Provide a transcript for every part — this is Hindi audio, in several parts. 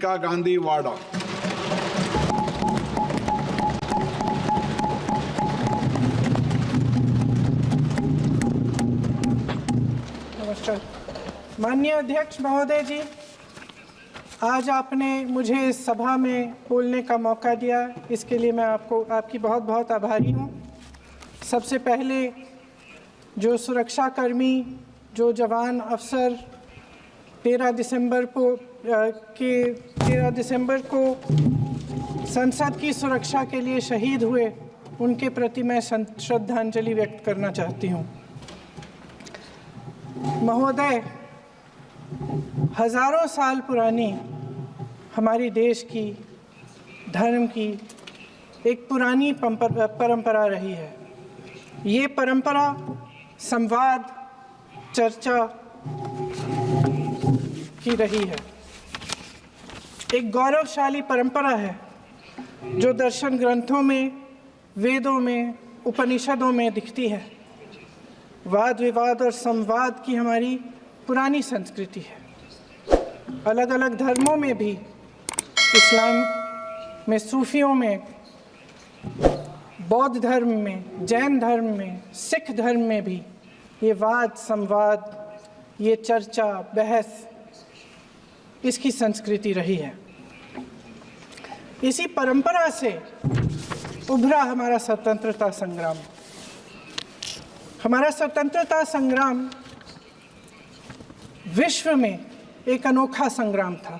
मेनका गांधी वाडा। नमस्कार माननीय अध्यक्ष महोदय जी, आज आपने मुझे इस सभा में बोलने का मौका दिया, इसके लिए मैं आपकी बहुत बहुत आभारी हूँ। सबसे पहले जो सुरक्षाकर्मी, जो जवान अफसर 13 दिसंबर को संसद की सुरक्षा के लिए शहीद हुए, उनके प्रति मैं श्रद्धांजलि व्यक्त करना चाहती हूँ। महोदय, हजारों साल पुरानी हमारी देश की धर्म की एक पुरानी परंपरा रही है। ये परंपरा संवाद, चर्चा की रही है। एक गौरवशाली परंपरा है जो दर्शन ग्रंथों में, वेदों में, उपनिषदों में दिखती है। वाद विवाद और संवाद की हमारी पुरानी संस्कृति है। अलग अलग धर्मों में भी, इस्लाम में, सूफियों में, बौद्ध धर्म में, जैन धर्म में, सिख धर्म में भी ये वाद संवाद, ये चर्चा बहस, इसकी संस्कृति रही है। इसी परंपरा से उभरा हमारा स्वतंत्रता संग्राम। हमारा स्वतंत्रता संग्राम विश्व में एक अनोखा संग्राम था,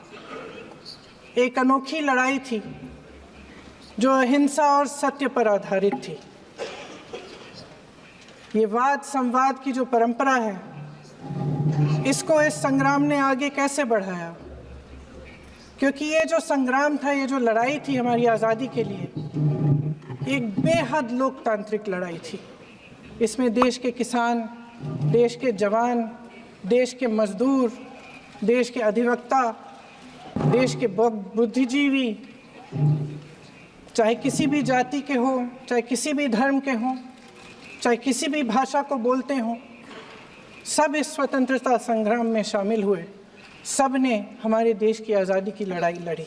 एक अनोखी लड़ाई थी जो अहिंसा और सत्य पर आधारित थी। ये वाद संवाद की जो परंपरा है, इसको इस संग्राम ने आगे कैसे बढ़ाया? क्योंकि ये जो संग्राम था, ये जो लड़ाई थी हमारी आज़ादी के लिए, एक बेहद लोकतांत्रिक लड़ाई थी। इसमें देश के किसान, देश के जवान, देश के मजदूर, देश के अधिवक्ता, देश के बुद्धिजीवी, चाहे किसी भी जाति के हों, चाहे किसी भी धर्म के हों, चाहे किसी भी भाषा को बोलते हों, सब इस स्वतंत्रता संग्राम में शामिल हुए। सब ने हमारे देश की आज़ादी की लड़ाई लड़ी।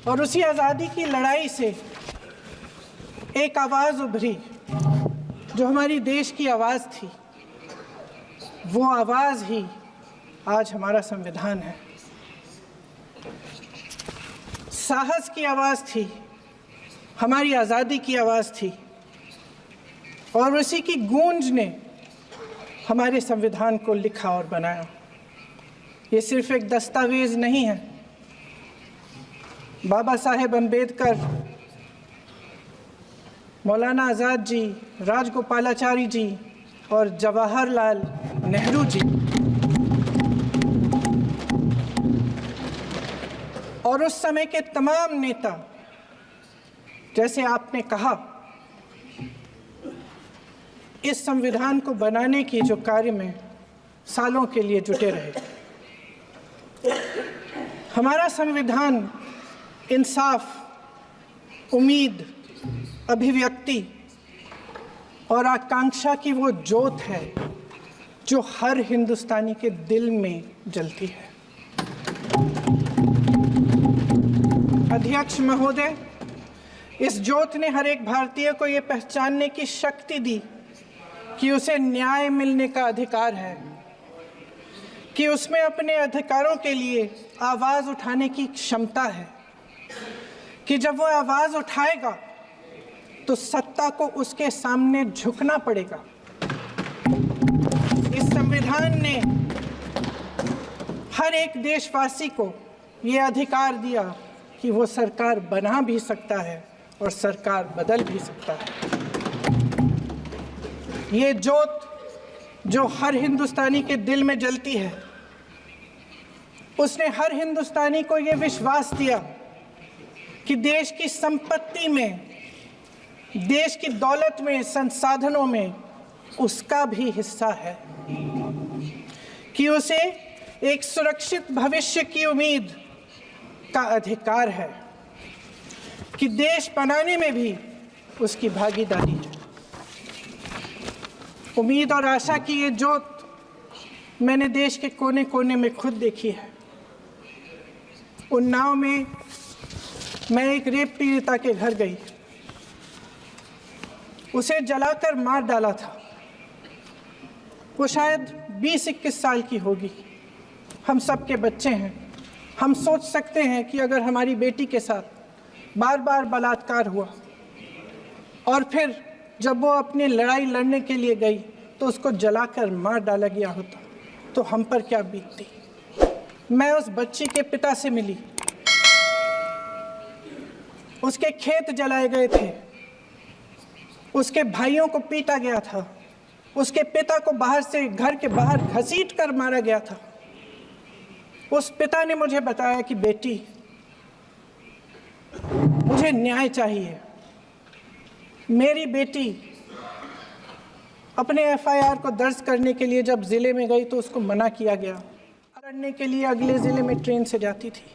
और उसी आज़ादी की लड़ाई से एक आवाज़ उभरी जो हमारी देश की आवाज़ थी। वो आवाज़ ही आज हमारा संविधान है। साहस की आवाज़ थी, हमारी आज़ादी की आवाज़ थी, और उसी की गूंज ने हमारे संविधान को लिखा और बनाया। ये सिर्फ एक दस्तावेज नहीं है। बाबा साहेब अम्बेडकर, मौलाना आज़ाद जी, राजगोपालाचारी जी और जवाहरलाल नेहरू जी और उस समय के तमाम नेता, जैसे आपने कहा, इस संविधान को बनाने की जो कार्य में सालों के लिए जुटे रहे। हमारा संविधान इंसाफ, उम्मीद, अभिव्यक्ति और आकांक्षा की वो ज्योत है जो हर हिंदुस्तानी के दिल में जलती है। अध्यक्ष महोदय, इस ज्योत ने हर एक भारतीय को ये पहचानने की शक्ति दी कि उसे न्याय मिलने का अधिकार है, कि उसमें अपने अधिकारों के लिए आवाज़ उठाने की क्षमता है, कि जब वो आवाज़ उठाएगा तो सत्ता को उसके सामने झुकना पड़ेगा। इस संविधान ने हर एक देशवासी को ये अधिकार दिया कि वो सरकार बना भी सकता है और सरकार बदल भी सकता है। ये ज्योत जो हर हिंदुस्तानी के दिल में जलती है, उसने हर हिंदुस्तानी को ये विश्वास दिया कि देश की संपत्ति में, देश की दौलत में, संसाधनों में उसका भी हिस्सा है, कि उसे एक सुरक्षित भविष्य की उम्मीद का अधिकार है, कि देश बनाने में भी उसकी भागीदारी है। उम्मीद और आशा की ये ज्योत मैंने देश के कोने कोने में खुद देखी है। उन्नाव में मैं एक रेप पीड़िता के घर गई, उसे जलाकर मार डाला था। वो शायद 20-21 साल की होगी। हम सब के बच्चे हैं। हम सोच सकते हैं कि अगर हमारी बेटी के साथ बार बार बलात्कार हुआ और फिर जब वो अपनी लड़ाई लड़ने के लिए गई तो उसको जलाकर मार डाला गया होता तो हम पर क्या बीतती। मैं उस बच्ची के पिता से मिली। उसके खेत जलाए गए थे, उसके भाइयों को पीटा गया था, उसके पिता को बाहर से घर के बाहर घसीट कर मारा गया था। उस पिता ने मुझे बताया कि बेटी, मुझे न्याय चाहिए। मेरी बेटी अपने एफआईआर को दर्ज करने के लिए जब ज़िले में गई तो उसको मना किया गया। करने के लिए अगले ज़िले में ट्रेन से जाती थी।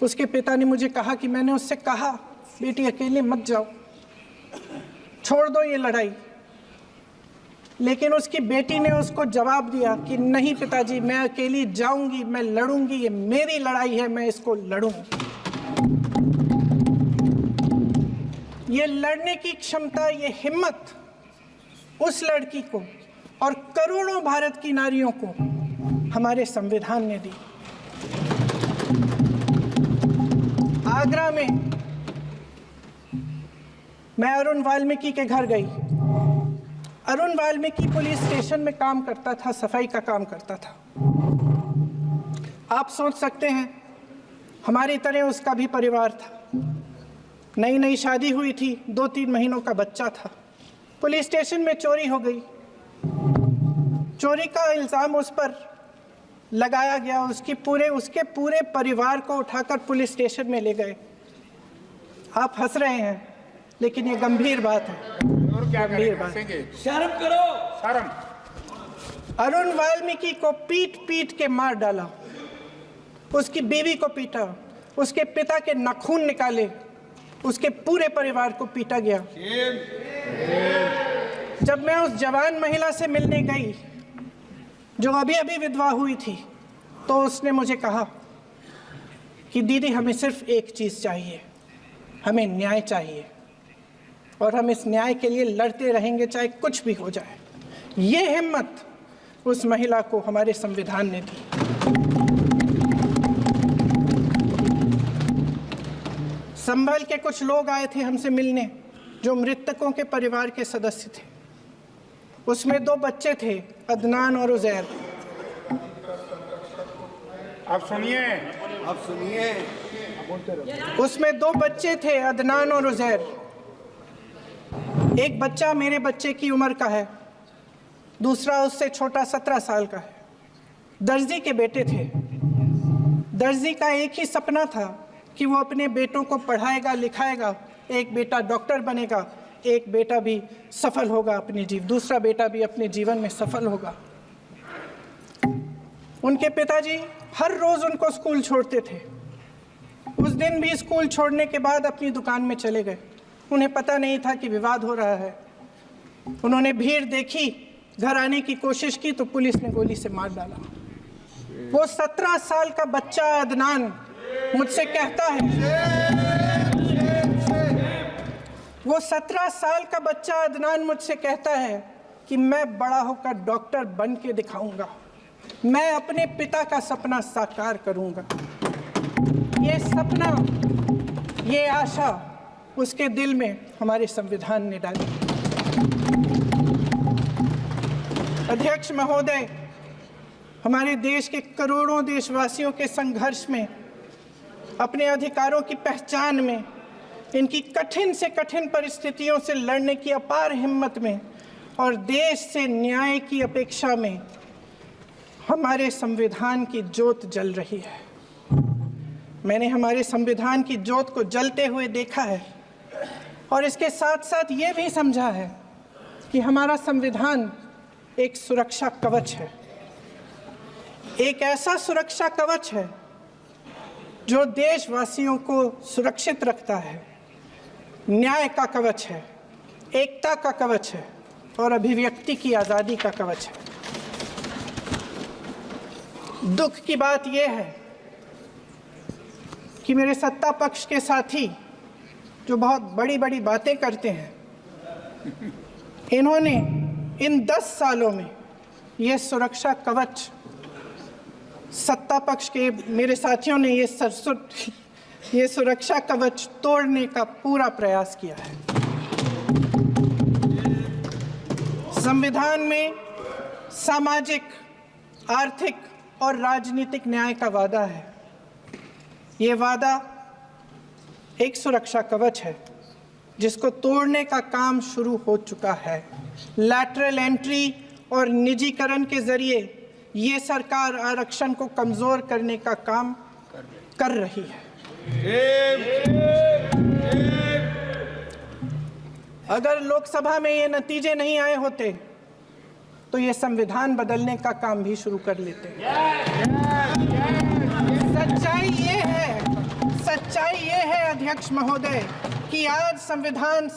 उसके पिता ने मुझे कहा कि मैंने उससे कहा, बेटी अकेले मत जाओ, छोड़ दो ये लड़ाई। लेकिन उसकी बेटी ने उसको जवाब दिया कि नहीं पिताजी, मैं अकेली जाऊंगी, मैं लड़ूंगी, ये मेरी लड़ाई है, मैं इसको लड़ूंगी। ये लड़ने की क्षमता, ये हिम्मत उस लड़की को और करोड़ों भारत की नारियों को हमारे संविधान ने दी। आगरा में मैं अरुण वाल्मीकि के घर गई। अरुण वाल्मीकि पुलिस स्टेशन में काम करता था, सफाई का काम करता था। आप सोच सकते हैं हमारी तरह उसका भी परिवार था। नई नई शादी हुई थी, 2-3 महीनों का बच्चा था। पुलिस स्टेशन में चोरी हो गई। चोरी का इल्ज़ाम उस पर लगाया गया। उसके पूरे परिवार को उठाकर पुलिस स्टेशन में ले गए। आप हंस रहे हैं, लेकिन ये गंभीर बात है। गंभीर बात। शर्म करो, शर्म। अरुण वाल्मीकि को पीट पीट के मार डाला, उसकी बीवी को पीटा, उसके पिता के नाखून निकाले, उसके पूरे परिवार को पीटा गया। जब मैं उस जवान महिला से मिलने गई जो अभी अभी विधवा हुई थी, तो उसने मुझे कहा कि दीदी, हमें सिर्फ एक चीज़ चाहिए, हमें न्याय चाहिए और हम इस न्याय के लिए लड़ते रहेंगे, चाहे कुछ भी हो जाए। ये हिम्मत उस महिला को हमारे संविधान ने दी। संभल के कुछ लोग आए थे हमसे मिलने जो मृतकों के परिवार के सदस्य थे। उसमें 2 बच्चे थे, अदनान और उज़ैर। आप सुनिए। उसमें 2 बच्चे थे, अदनान और उज़ैर। एक बच्चा मेरे बच्चे की उम्र का है, दूसरा उससे छोटा 17 साल का है। दर्जी के बेटे थे। दर्जी का एक ही सपना था कि वो अपने बेटों को पढ़ाएगा, लिखाएगा। एक बेटा डॉक्टर बनेगा, एक बेटा भी सफल होगा दूसरा बेटा भी अपने जीवन में सफल होगा। उनके पिताजी हर रोज़ उनको स्कूल छोड़ते थे। उस दिन भी स्कूल छोड़ने के बाद अपनी दुकान में चले गए। उन्हें पता नहीं था कि विवाद हो रहा है। उन्होंने भीड़ देखी, घर आने की कोशिश की तो पुलिस ने गोली से मार डाला। वो 17 साल का बच्चा अदनान मुझसे कहता है, वो 17 साल का बच्चा अदनान मुझसे कहता है कि मैं बड़ा होकर डॉक्टर बन के दिखाऊंगा, मैं अपने पिता का सपना साकार करूंगा। ये सपना, ये आशा उसके दिल में हमारे संविधान ने डाली। अध्यक्ष महोदय, हमारे देश के करोड़ों देशवासियों के संघर्ष में, अपने अधिकारों की पहचान में, इनकी कठिन से कठिन परिस्थितियों से लड़ने की अपार हिम्मत में और देश से न्याय की अपेक्षा में हमारे संविधान की ज्योत जल रही है। मैंने हमारे संविधान की ज्योत को जलते हुए देखा है और इसके साथ साथ ये भी समझा है कि हमारा संविधान एक सुरक्षा कवच है। एक ऐसा सुरक्षा कवच है जो देशवासियों को सुरक्षित रखता है, न्याय का कवच है, एकता का कवच है और अभिव्यक्ति की आज़ादी का कवच है। दुख की बात यह है कि मेरे सत्ता पक्ष के साथी जो बहुत बड़ी बड़ी बातें करते हैं, इन्होंने इन 10 सालों में ये सुरक्षा कवच, सत्ता पक्ष के मेरे साथियों ने ये सुरक्षा कवच तोड़ने का पूरा प्रयास किया है। संविधान में सामाजिक, आर्थिक और राजनीतिक न्याय का वादा है। ये वादा एक सुरक्षा कवच है जिसको तोड़ने का काम शुरू हो चुका है। लैटरल एंट्री और निजीकरण के जरिए ये सरकार आरक्षण को कमजोर करने का काम कर रही है। अगर लोकसभा में ये नतीजे नहीं आए होते तो ये संविधान बदलने का काम भी शुरू कर लेते। सच्चाई ये है अध्यक्ष महोदय कि आज संविधान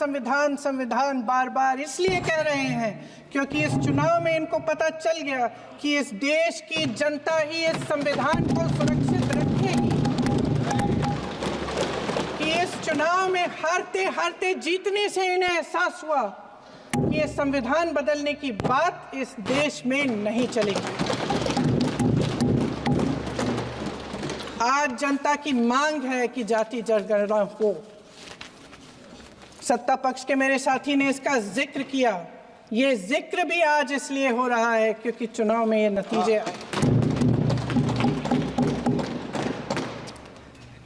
बार बार इसलिए कह रहे हैं क्योंकि इस चुनाव में इनको पता चल गया कि इस देश की जनता ही इस संविधान को सुरक्षित रखेगी, कि इस चुनाव में हारते हारते जीतने से इन्हें एहसास हुआ कि ये संविधान बदलने की बात इस देश में नहीं चलेगी। आज जनता की मांग है कि जाति जनगणना हो। सत्ता पक्ष के मेरे साथी ने इसका जिक्र किया। ये जिक्र भी आज इसलिए हो रहा है क्योंकि चुनाव में ये नतीजे आए।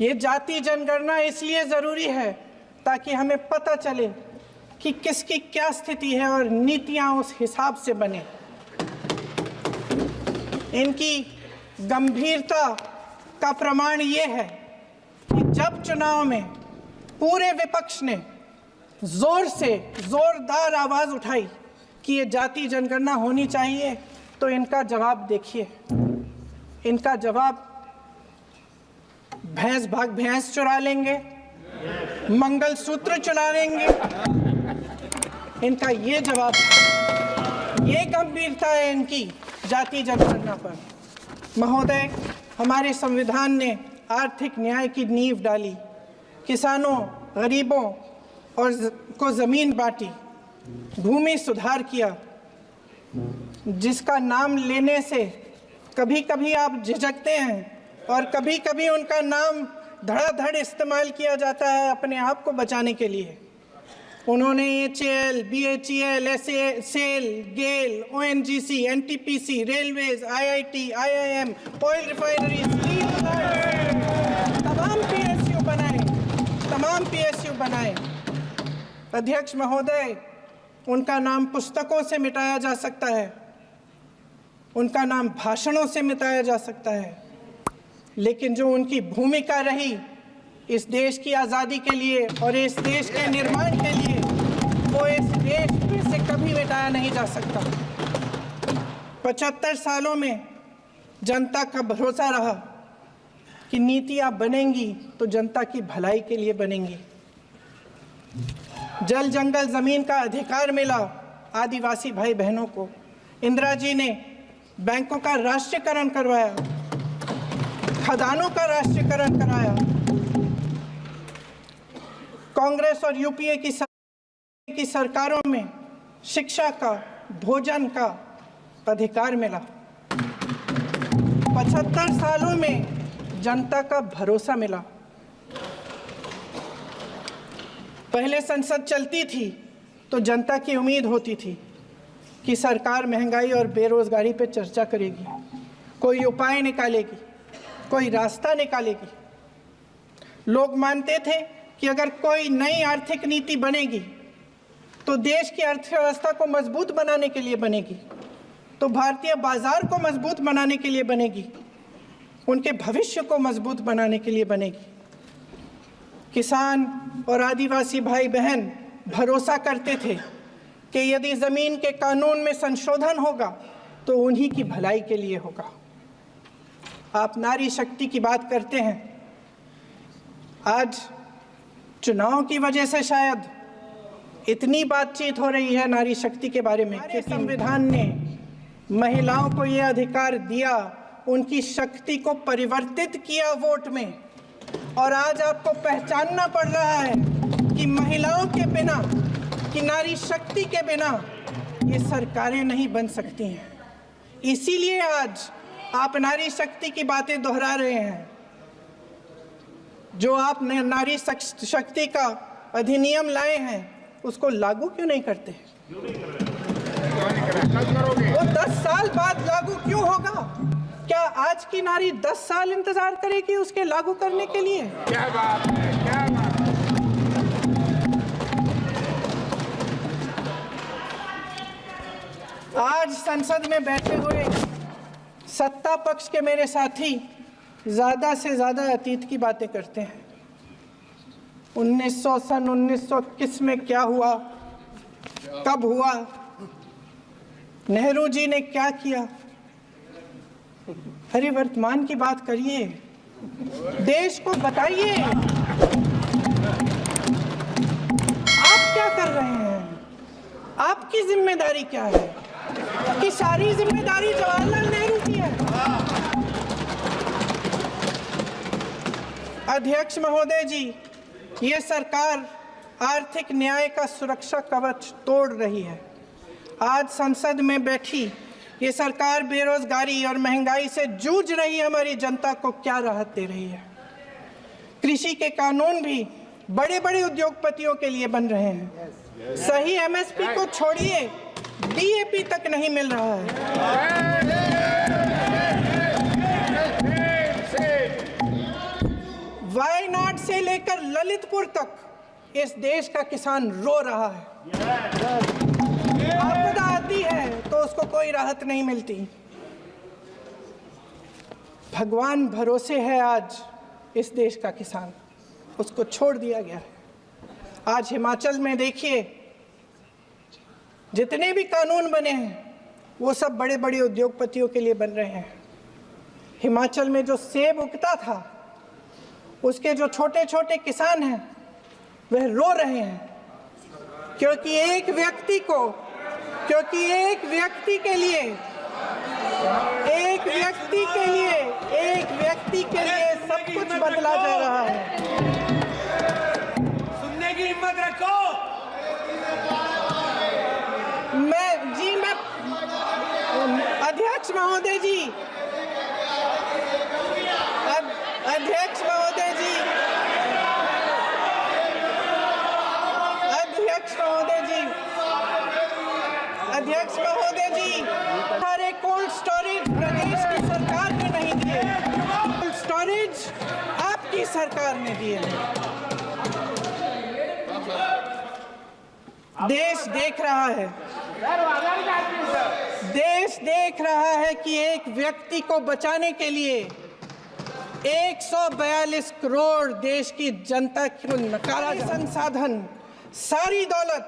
ये जाति जनगणना इसलिए जरूरी है ताकि हमें पता चले कि किसकी क्या स्थिति है और नीतियां उस हिसाब से बने। इनकी गंभीरता का प्रमाण ये है कि जब चुनाव में पूरे विपक्ष ने जोरदार आवाज उठाई कि ये जाति जनगणना होनी चाहिए, तो इनका जवाब देखिए। इनका जवाब भैंस भाग भैंस चुरा लेंगे, मंगलसूत्र चुरा लेंगे। इनका ये जवाब, ये गंभीरता है इनकी जाति जनगणना पर। महोदय, हमारे संविधान ने आर्थिक न्याय की नींव डाली, किसानों, गरीबों और को जमीन बांटी, भूमि सुधार किया, जिसका नाम लेने से कभी कभी आप झिझकते हैं और कभी कभी उनका नाम धड़ाधड़ इस्तेमाल किया जाता है अपने आप को बचाने के लिए। उन्होंने HAL, BHEL, SAIL, GAIL, ONGC, NTPC, railways, IIT, IIM, oil refinery, तमाम PSU बनाए। अध्यक्ष महोदय, उनका नाम पुस्तकों से मिटाया जा सकता है, उनका नाम भाषणों से मिटाया जा सकता है, लेकिन जो उनकी भूमिका रही इस देश की आज़ादी के लिए और इस देश के निर्माण के लिए, वो इस देश में से कभी मिटाया नहीं जा सकता। 75 सालों में जनता का भरोसा रहा कि नीतियाँ बनेंगी तो जनता की भलाई के लिए बनेंगी। जल जंगल जमीन का अधिकार मिला आदिवासी भाई बहनों को। इंदिरा जी ने बैंकों का राष्ट्रीयकरण करवाया, खदानों का राष्ट्रीयकरण कराया। कांग्रेस और यूपीए की सरकारों में शिक्षा का, भोजन का अधिकार मिला। 75 सालों में जनता का भरोसा मिला। पहले संसद चलती थी तो जनता की उम्मीद होती थी कि सरकार महंगाई और बेरोजगारी पर चर्चा करेगी, कोई उपाय निकालेगी, कोई रास्ता निकालेगी। लोग मानते थे कि अगर कोई नई आर्थिक नीति बनेगी तो देश की अर्थव्यवस्था को मजबूत बनाने के लिए बनेगी, तो भारतीय बाजार को मजबूत बनाने के लिए बनेगी, उनके भविष्य को मजबूत बनाने के लिए बनेगी। किसान और आदिवासी भाई बहन भरोसा करते थे कि यदि ज़मीन के कानून में संशोधन होगा तो उन्हीं की भलाई के लिए होगा। आप नारी शक्ति की बात करते हैं। आज चुनाव की वजह से शायद इतनी बातचीत हो रही है नारी शक्ति के बारे में कि संविधान ने महिलाओं को ये अधिकार दिया उनकी शक्ति को परिवर्तित किया वोट में, और आज आपको पहचानना पड़ रहा है कि महिलाओं के बिना, कि नारी शक्ति के बिना ये सरकारें नहीं बन सकती हैं। इसीलिए आज आप नारी शक्ति की बातें दोहरा रहे हैं। जो आप नारी शक्ति का अधिनियम लाए हैं उसको लागू क्यों नहीं करते? वो 10 साल बाद लागू क्यों होगा? क्या आज की नारी 10 साल इंतजार करेगी उसके लागू करने के लिए? क्या बात है, क्या बात है। आज संसद में बैठे हुए सत्ता पक्ष के मेरे साथी ज्यादा से ज्यादा अतीत की बातें करते हैं। 1921 में क्या हुआ, कब हुआ, नेहरू जी ने क्या किया। अरे वर्तमान की बात करिए, देश को बताइए आप क्या कर रहे हैं, आपकी जिम्मेदारी क्या है? कि सारी जिम्मेदारी जवाहरलाल नेहरू की है। अध्यक्ष महोदय जी, ये सरकार आर्थिक न्याय का सुरक्षा कवच तोड़ रही है। आज संसद में बैठी ये सरकार बेरोजगारी और महंगाई से जूझ रही हमारी जनता को क्या राहत दे रही है? कृषि के कानून भी बड़े बड़े उद्योगपतियों के लिए बन रहे हैं। सही एमएसपी को छोड़िए, डीएपी तक नहीं मिल रहा है। वायनाड से लेकर ललितपुर तक इस देश का किसान रो रहा है। आपदा आती है तो उसको कोई राहत नहीं मिलती। भगवान भरोसे है आज इस देश का किसान, उसको छोड़ दिया गया है। आज हिमाचल में देखिए, जितने भी कानून बने हैं वो सब बड़े बड़े उद्योगपतियों के लिए बन रहे हैं। हिमाचल में जो सेब उगता था उसके जो छोटे छोटे किसान हैं वह रो रहे हैं, क्योंकि एक व्यक्ति के लिए सब कुछ बदला जा रहा है। सुनने की हिम्मत रखो। अध्यक्ष महोदय जी, अध्यक्ष महोदय जी, हमारे कोल्ड स्टोरेज प्रदेश की सरकार ने नहीं दिए, कोल्ड स्टोरेज आपकी सरकार ने दिए हैं। देश देख रहा है कि एक व्यक्ति को बचाने के लिए 142 करोड़ देश की जनता को नकारा। संसाधन, सारी दौलत,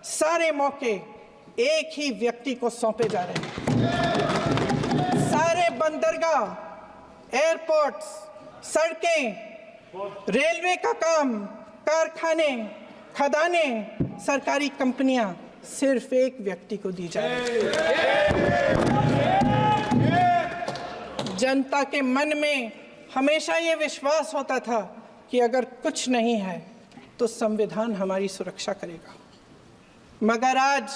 सारे मौके एक ही व्यक्ति को सौंपे जा रहे हैं। सारे बंदरगाह, एयरपोर्ट्स, सड़कें, रेलवे का काम, कारखाने, खदानें, सरकारी कंपनियां सिर्फ एक व्यक्ति को दी जा रही है। जनता के मन में हमेशा ये विश्वास होता था कि अगर कुछ नहीं है तो संविधान हमारी सुरक्षा करेगा, मगर आज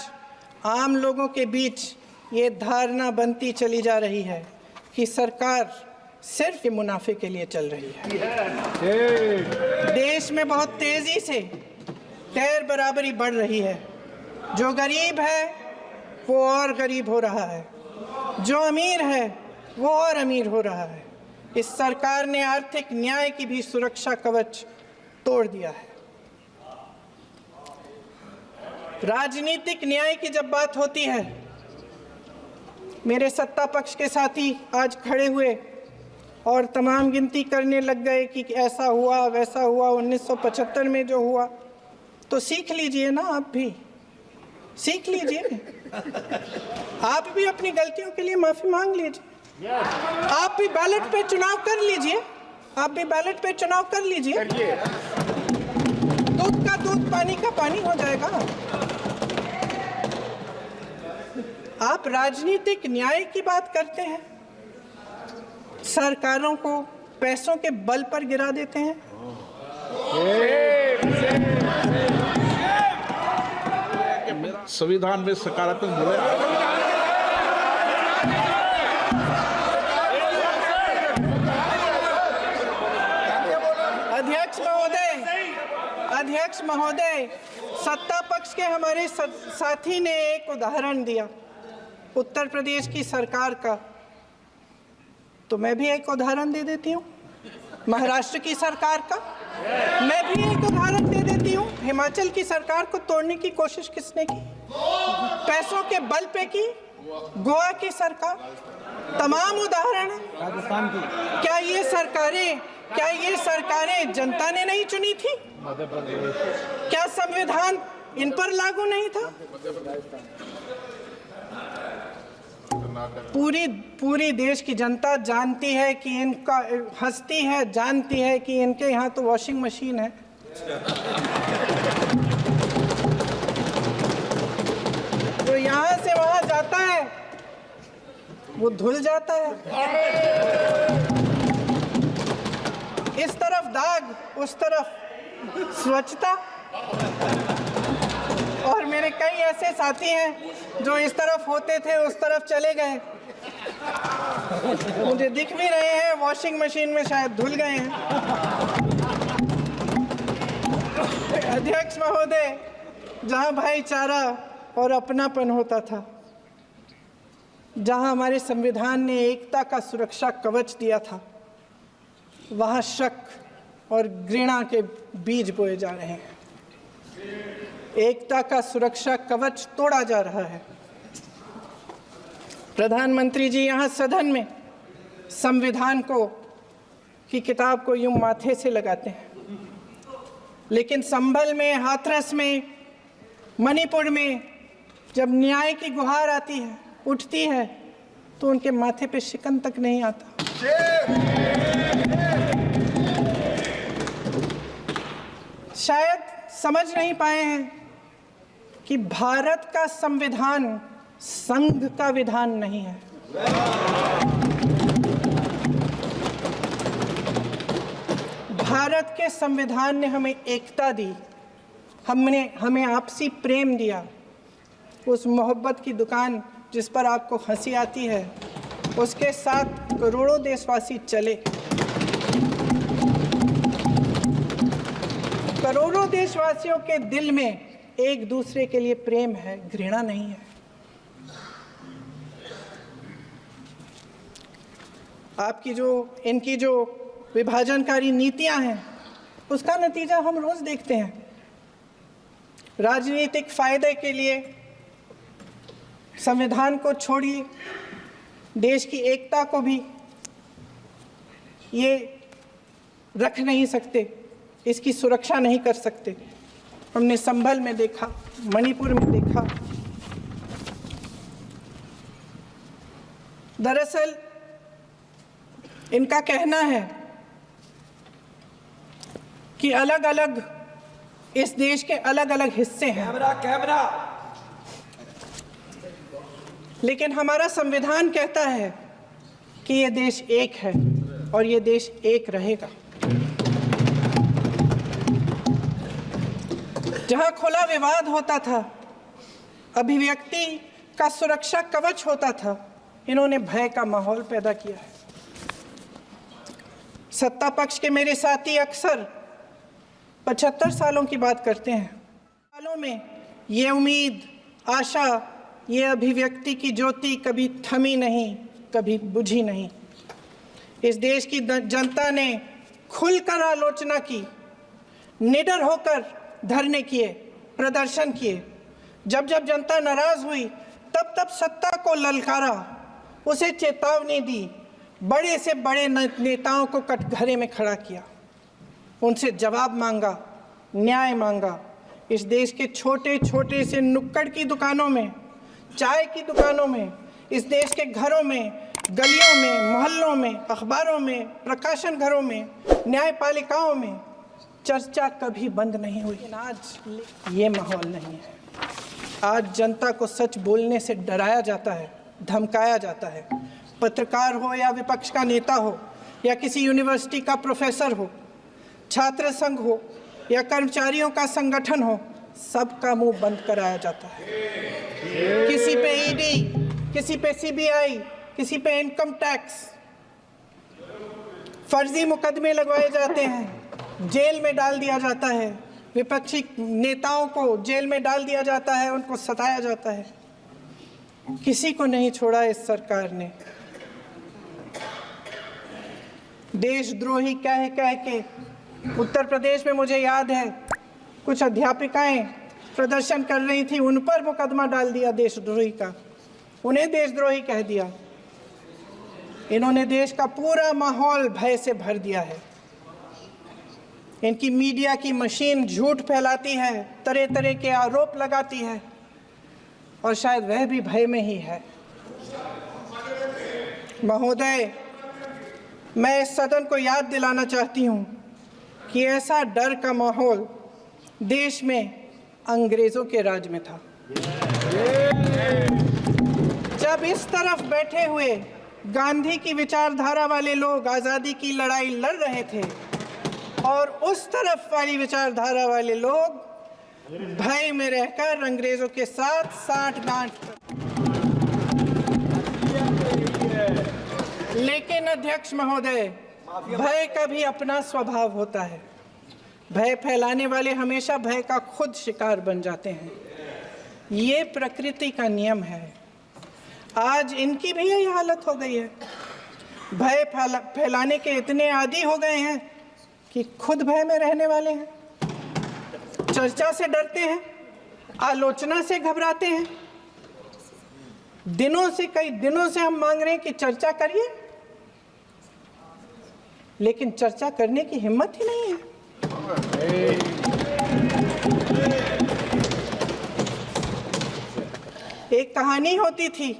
आम लोगों के बीच ये धारणा बनती चली जा रही है कि सरकार सिर्फ मुनाफे के लिए चल रही है। देश में बहुत तेजी से गैर बराबरी बढ़ रही है। जो गरीब है वो और गरीब हो रहा है, जो अमीर है वो और अमीर हो रहा है। इस सरकार ने आर्थिक न्याय की भी सुरक्षा कवच तोड़ दिया है। राजनीतिक न्याय की जब बात होती है, मेरे सत्ता पक्ष के साथी आज खड़े हुए और तमाम गिनती करने लग गए कि ऐसा हुआ वैसा हुआ, 1975 में जो हुआ, तो सीख लीजिए ना, आप भी सीख लीजिए। आप भी अपनी गलतियों के लिए माफी मांग लीजिए। आप भी बैलेट पे चुनाव कर लीजिए, दूध का दूध, पानी का पानी हो जाएगा। आप राजनीतिक न्याय की बात करते हैं, सरकारों को पैसों के बल पर गिरा देते हैं। संविधान में सकारात्मक बोले। अध्यक्ष महोदय, सत्ता पक्ष के हमारे साथी ने एक उदाहरण दिया उत्तर प्रदेश की सरकार का, तो मैं भी एक उदाहरण दे देती हूँ महाराष्ट्र की सरकार का। मैं भी एक उदाहरण दे देती हूँ हिमाचल की सरकार को तोड़ने की कोशिश किसने की, पैसों के बल पे की, गोवा की सरकार। तमाम उदाहरण राजस्थान की। क्या ये सरकारें जनता ने नहीं चुनी थी? क्या संविधान इन पर लागू नहीं था? पूरी देश की जनता जानती है कि इनका हंसती है, जानती है कि इनके यहाँ तो वॉशिंग मशीन है। तो यहाँ से वहाँ जाता है, वो धुल जाता है। इस तरफ दाग, उस तरफ स्वच्छता। और मेरे कई ऐसे साथी हैं जो इस तरफ होते थे उस तरफ चले गए, मुझे दिख भी रहे हैं, वॉशिंग मशीन में शायद धुल गए हैं। अध्यक्ष महोदय, जहां भाईचारा और अपनापन होता था, जहां हमारे संविधान ने एकता का सुरक्षा कवच दिया था, वहां शक और घृणा के बीज बोए जा रहे हैं। एकता का सुरक्षा कवच तोड़ा जा रहा है। प्रधानमंत्री जी यहाँ सदन में संविधान की किताब को यूं माथे से लगाते हैं, लेकिन संभल में, हाथरस में, मणिपुर में जब न्याय की गुहार आती है, उठती है, तो उनके माथे पे शिकन तक नहीं आता। शायद समझ नहीं पाए हैं कि भारत का संविधान संघ का विधान नहीं है। भारत के संविधान ने हमें एकता दी, हमें आपसी प्रेम दिया। उस मोहब्बत की दुकान जिस पर आपको हंसी आती है, उसके साथ करोड़ों देशवासी चले। करोड़ों देशवासियों के दिल में एक दूसरे के लिए प्रेम है, घृणा नहीं है। इनकी जो विभाजनकारी नीतियां हैं, उसका नतीजा हम रोज देखते हैं। राजनीतिक फायदे के लिए संविधान को छोड़िए, देश की एकता को भी ये रख नहीं सकते, इसकी सुरक्षा नहीं कर सकते। हमने संभल में देखा, मणिपुर में देखा। दरअसल इनका कहना है कि अलग अलग इस देश के अलग अलग हिस्से हैं। कैमरा। लेकिन हमारा संविधान कहता है कि ये देश एक है और ये देश एक रहेगा। जहां खुला विवाद होता था, अभिव्यक्ति का सुरक्षा कवच होता था, इन्होंने भय का माहौल पैदा किया है। सत्ता पक्ष के मेरे साथी अक्सर 75 सालों की बात करते हैं। सालों में ये उम्मीद, आशा, ये अभिव्यक्ति की ज्योति कभी थमी नहीं, कभी बुझी नहीं। इस देश की जनता ने खुलकर आलोचना की, निडर होकर धरने किए, प्रदर्शन किए। जब जब जनता नाराज हुई, तब तब सत्ता को ललकारा, उसे चेतावनी दी, बड़े से बड़े नेताओं को कटघरे में खड़ा किया, उनसे जवाब मांगा, न्याय मांगा। इस देश के छोटे छोटे से नुक्कड़ की दुकानों में, चाय की दुकानों में, इस देश के घरों में, गलियों में, मोहल्लों में, अखबारों में, प्रकाशन घरों में, न्यायपालिकाओं में चर्चा कभी बंद नहीं हुई। लेकिन आज ये माहौल नहीं है। आज जनता को सच बोलने से डराया जाता है, धमकाया जाता है। पत्रकार हो या विपक्ष का नेता हो या किसी यूनिवर्सिटी का प्रोफेसर हो, छात्र संघ हो या कर्मचारियों का संगठन हो, सबका मुंह बंद कराया जाता है। किसी पे ईडी, किसी पे सीबीआई, किसी पे इनकम टैक्स, फर्जी मुकदमे लगवाए जाते हैं, जेल में डाल दिया जाता है, विपक्षी नेताओं को जेल में डाल दिया जाता है, उनको सताया जाता है। किसी को नहीं छोड़ा इस सरकार ने। देशद्रोही कह कह के उत्तर प्रदेश में मुझे याद है कुछ अध्यापिकाएं प्रदर्शन कर रही थी, उन पर मुकदमा डाल दिया देशद्रोही का, उन्हें देशद्रोही कह दिया। इन्होंने देश का पूरा माहौल भय से भर दिया है। इनकी मीडिया की मशीन झूठ फैलाती है, तरह तरह के आरोप लगाती है, और शायद वह भी भय में ही है। महोदय, मैं इस सदन को याद दिलाना चाहती हूँ कि ऐसा डर का माहौल देश में अंग्रेजों के राज में था। जब इस तरफ बैठे हुए गांधी की विचारधारा वाले लोग आज़ादी की लड़ाई लड़ रहे थे और उस तरफ वाली विचारधारा वाले लोग भय में रहकर अंग्रेजों के साथ साठगांठ। लेकिन अध्यक्ष महोदय, भय का भी अपना स्वभाव होता है। भय फैलाने वाले हमेशा भय का खुद शिकार बन जाते हैं। ये प्रकृति का नियम है। आज इनकी भी यही हालत हो गई है। भय फैलाने के इतने आदी हो गए हैं कि खुद भय में रहने वाले हैं। चर्चा से डरते हैं, आलोचना से घबराते हैं। कई दिनों से हम मांग रहे हैं कि चर्चा करिए, लेकिन चर्चा करने की हिम्मत ही नहीं है। एक कहानी होती थी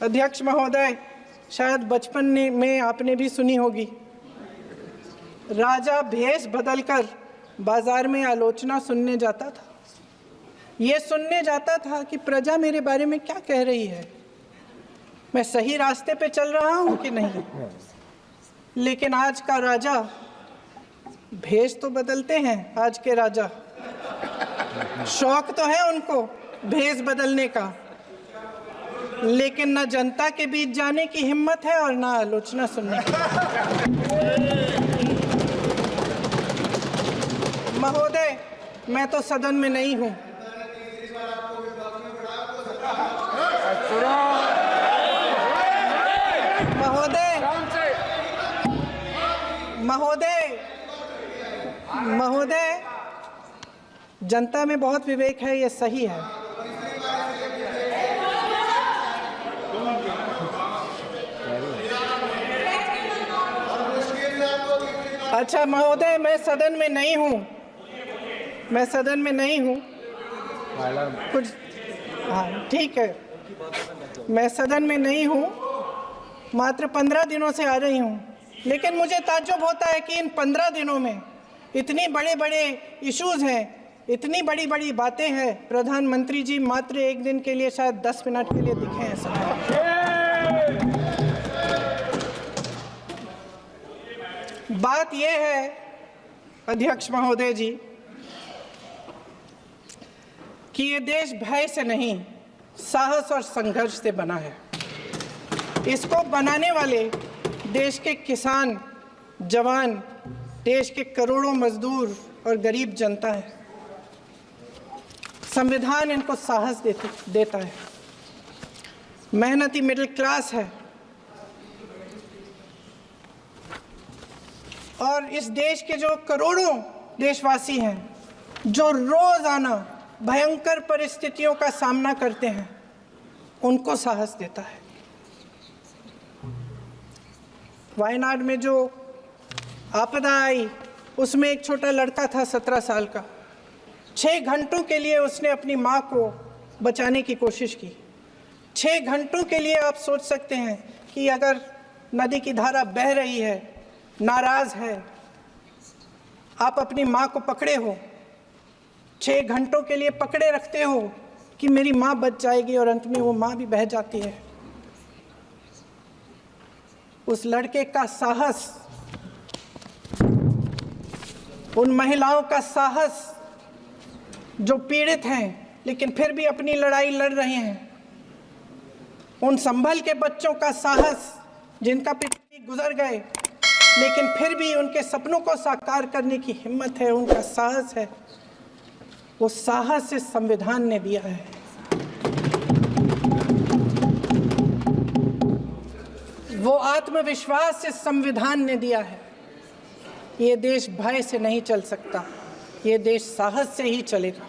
अध्यक्ष महोदय, शायद बचपन में आपने भी सुनी होगी। राजा भेष बदलकर बाजार में आलोचना सुनने जाता था। ये सुनने जाता था कि प्रजा मेरे बारे में क्या कह रही है, मैं सही रास्ते पे चल रहा हूँ कि नहीं। लेकिन आज का राजा, भेष तो बदलते हैं आज के राजा, शौक तो है उनको भेष बदलने का, लेकिन न जनता के बीच जाने की हिम्मत है और न आलोचना सुनने की। महोदय, मैं तो सदन में नहीं हूं। महोदय, जनता में बहुत विवेक है, ये सही है। अच्छा महोदय, मैं सदन में नहीं हूँ, कुछ, हाँ ठीक है, मैं सदन में नहीं हूँ, मात्र 15 दिनों से आ रही हूँ। लेकिन मुझे ताज्जुब होता है कि इन 15 दिनों में इतनी बड़े इश्यूज हैं, इतनी बड़ी बातें हैं, प्रधानमंत्री जी मात्र एक दिन के लिए शायद 10 मिनट के लिए दिखे हैं सब। बात यह है अध्यक्ष महोदय जी कि ये देश भय से नहीं, साहस और संघर्ष से बना है। इसको बनाने वाले देश के किसान, जवान, देश के करोड़ों मजदूर और गरीब जनता है। संविधान इनको साहस देता है। मेहनती मिडिल क्लास है। और इस देश के जो करोड़ों देशवासी हैं, जो रोजाना भयंकर परिस्थितियों का सामना करते हैं, उनको साहस देता है। वायनाड में जो आपदा आई, उसमें एक छोटा लड़का था 17 साल का। 6 घंटों के लिए उसने अपनी माँ को बचाने की कोशिश की। 6 घंटों के लिए आप सोच सकते हैं कि अगर नदी की धारा बह रही है, नाराज है, आप अपनी माँ को पकड़े हो, 6 घंटों के लिए पकड़े रखते हो कि मेरी माँ बच जाएगी, और अंत में वो माँ भी बह जाती है। उस लड़के का साहस, उन महिलाओं का साहस जो पीड़ित हैं लेकिन फिर भी अपनी लड़ाई लड़ रहे हैं, उन संभल के बच्चों का साहस जिनका पिता गुजर गए लेकिन फिर भी उनके सपनों को साकार करने की हिम्मत है, उनका साहस है, वो साहस इस संविधान ने दिया है। वो आत्मविश्वास इस संविधान ने दिया है। ये देश भय से नहीं चल सकता, ये देश साहस से ही चलेगा।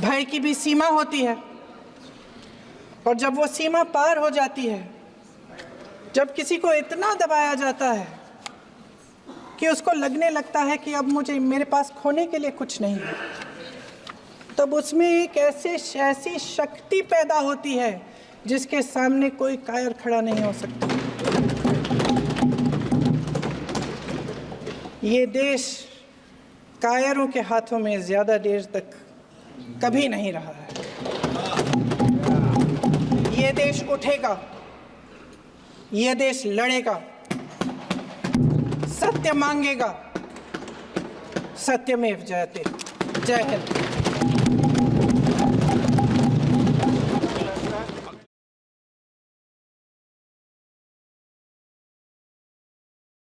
भय की भी सीमा होती है और जब वो सीमा पार हो जाती है, जब किसी को इतना दबाया जाता है कि उसको लगने लगता है कि अब मेरे पास खोने के लिए कुछ नहीं है, तब उसमें एक ऐसी शक्ति पैदा होती है जिसके सामने कोई कायर खड़ा नहीं हो सकता। ये देश कायरों के हाथों में ज़्यादा देर तक कभी नहीं रहा है। ये देश उठेगा, ये देश लड़ेगा, सत्य मांगेगा, सत्यमेव जयते। जय हिंद।